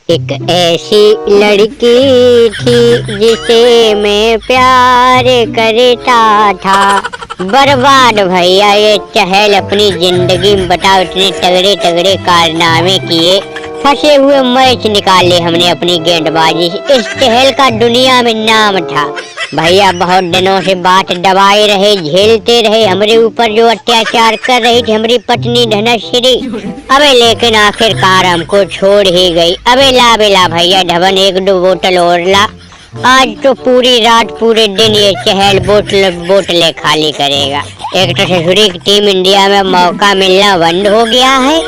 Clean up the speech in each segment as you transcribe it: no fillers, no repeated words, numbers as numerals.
एक ऐसी लड़की थी जिसे मैं प्यार करता था। बर्बाद भैया ये चहल अपनी जिंदगी में, बताओ इतने तगड़े तगड़े कारनामे किए, फंसे हुए मैच निकाले हमने अपनी गेंदबाजी से। इस चहल का दुनिया में नाम था भैया। बहुत दिनों से बात दबाए रहे, झेलते रहे, हमारे ऊपर जो अत्याचार कर रही थी हमारी पत्नी धनश्री। अबे लेकिन आखिरकार हमको छोड़ ही गई। अबे ला बेला भैया धवन एक दो बोतल और ला। आज तो पूरी रात पूरे दिन ये चहल बोतलें खाली करेगा। एक तो ससुरी की टीम इंडिया में मौका मिलना बंद हो गया है,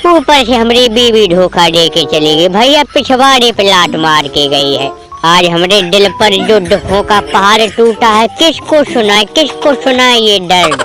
ऊपर से हमारी बीवी धोखा दे के चली गई भैया, पिछवाड़े पे लात मार के गई है। आज हमारे दिल पर जो दुखों का पहाड़ टूटा है, किसको सुनाए किसको सुनाए ये दर्द।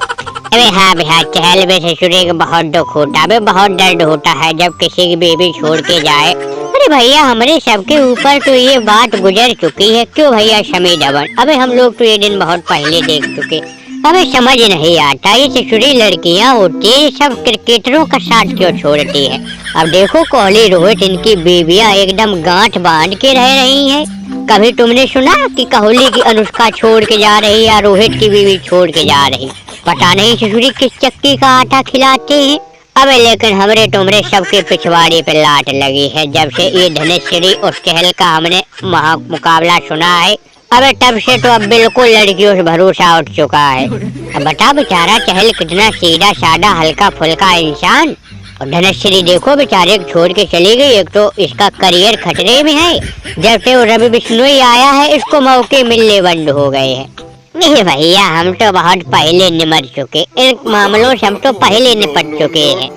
अबे हाँ भैया चहल में ससुरे का बहुत दुख होता है, बहुत दर्द होता है जब किसी की बेबी छोड़ के जाए। अरे भैया हमारे सबके ऊपर तो ये बात गुजर चुकी है, क्यों भैया शमी धवन। अबे हम लोग तो ये दिन बहुत पहले देख चुके। हमें समझ नहीं आता ये ससुरी लड़कियां होती है सब क्रिकेटरों का साथ क्यों छोड़ती है। अब देखो कोहली रोहित इनकी बीवियां एकदम गांठ बांध के रह रही हैं। कभी तुमने सुना कि कोहली की अनुष्का छोड़ के जा रही या रोहित की बीवी छोड़ के जा रही। पता नहीं ससुरी किस चक्की का आटा खिलाते हैं। अबे लेकिन हमरे तुमरे सबके पिछवाड़े पे लाट लगी है जब से ये धनश्री और चहल का हमने मुकाबला सुना है। अबे तब से तो अब बिल्कुल लड़कियों से भरोसा उठ चुका है। अब बता बेचारा चहल कितना सीधा साधा हल्का फुल्का इंसान, और धनश्री देखो बेचारे को छोड़ के चली गई। एक तो इसका करियर खतरे में है, जब से वो रवि बिश्नोई आया है इसको मौके मिलने बंद हो गए हैं। नहीं भैया हम तो बहुत पहले निमट चुके, इन मामलों से हम तो पहले निपट चुके हैं।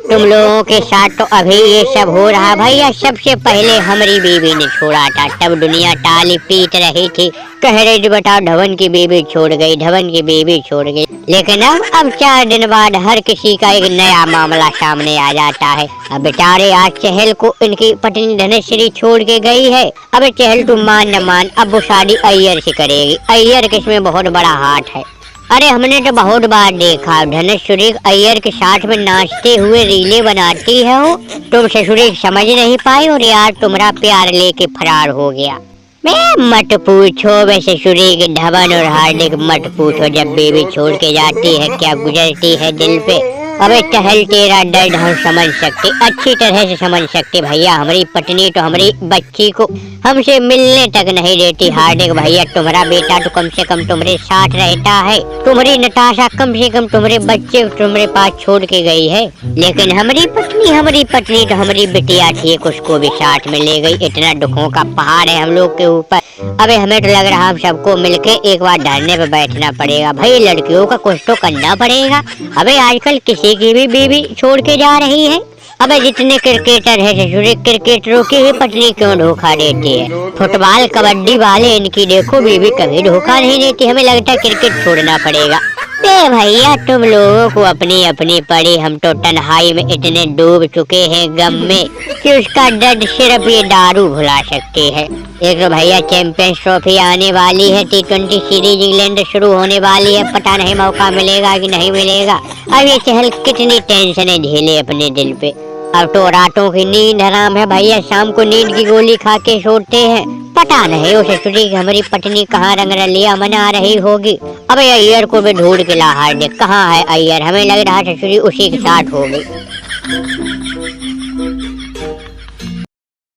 तुम लोगों के साथ तो अभी ये सब हो रहा भैया, सबसे पहले हमारी बीवी ने छोड़ा था, तब दुनिया टाली पीट रही थी, कह रही थी बताओ धवन की बीवी छोड़ गई, धवन की बीवी छोड़ गई। लेकिन अब 4 दिन बाद हर किसी का एक नया मामला सामने आ जाता है। अब बेचारे आज चहल को इनकी पत्नी धनश्री छोड़ के गई है। अब चहल तुम मान न मान अब वो शादी अय्यर से करेगी। अय्यर के इसमें बहुत बड़ा हाथ है। अरे हमने तो बहुत बार देखा धनश्री अय्यर के साथ में नाचते हुए रीले बनाती है वो। तुम ससुरी समझ नहीं पाई और यार तुम्हारा प्यार लेके फरार हो गया। मैं मत पूछो वे ससुरी के धवन और हार्दिक मत पूछो, जब बेबी छोड़ के जाती है क्या गुजरती है दिल पे। अबे चहल तेरा दर्द हम समझ सकते, अच्छी तरह से समझ सकते भैया। हमारी पत्नी तो हमारी बच्ची को हमसे मिलने तक नहीं देती। हार्दिक भैया तुम्हारा बेटा तो कम से कम तुम्हारे साथ रहता है, तुम्हारी नताशा कम से कम तुम्हारे बच्चे तुम्हारे पास छोड़ के गई है। लेकिन हमारी पत्नी तो हमारी बिटिया थी, उसको भी साथ में ले गई। इतना दुखों का पहाड़ है हम लोग के ऊपर। अबे हमें तो लग रहा हम सबको मिलके एक बार धरने पे बैठना पड़ेगा भाई, लड़कियों का कुछ तो करना पड़ेगा। अबे आजकल किसी की भी बीवी छोड़ के जा रही है। अबे जितने क्रिकेटर है ससुरी, क्रिकेटरों की ही पत्नी क्यों धोखा देती है। फुटबॉल कबड्डी वाले इनकी देखो बीवी कभी धोखा नहीं देती। हमें लगता है क्रिकेट छोड़ना पड़ेगा। भैया तुम लोगों को अपनी अपनी पड़ी, हम तो तन्हाई में इतने डूब चुके हैं गम में कि उसका दर्द सिर्फ ये दारू भुला सकती है। एक तो भैया चैंपियंस ट्रॉफी आने वाली है, T20 सीरीज इंग्लैंड शुरू होने वाली है, पता नहीं मौका मिलेगा कि नहीं मिलेगा। अब ये चहल कितनी टेंशनें झेले अपने दिल पे। अब तो रातों की नींद हराम है भैया, शाम को नींद की गोली खा के सोते हैं। पता नहीं उसे ससुरी हमारी पत्नी कहाँ रंग रलिया मना रही होगी। अब अय्यर को भी ढूंढ के ला हार्दिक, कहाँ है अय्यर। हमें लग रहा ससुरी उसी के साथ होगी।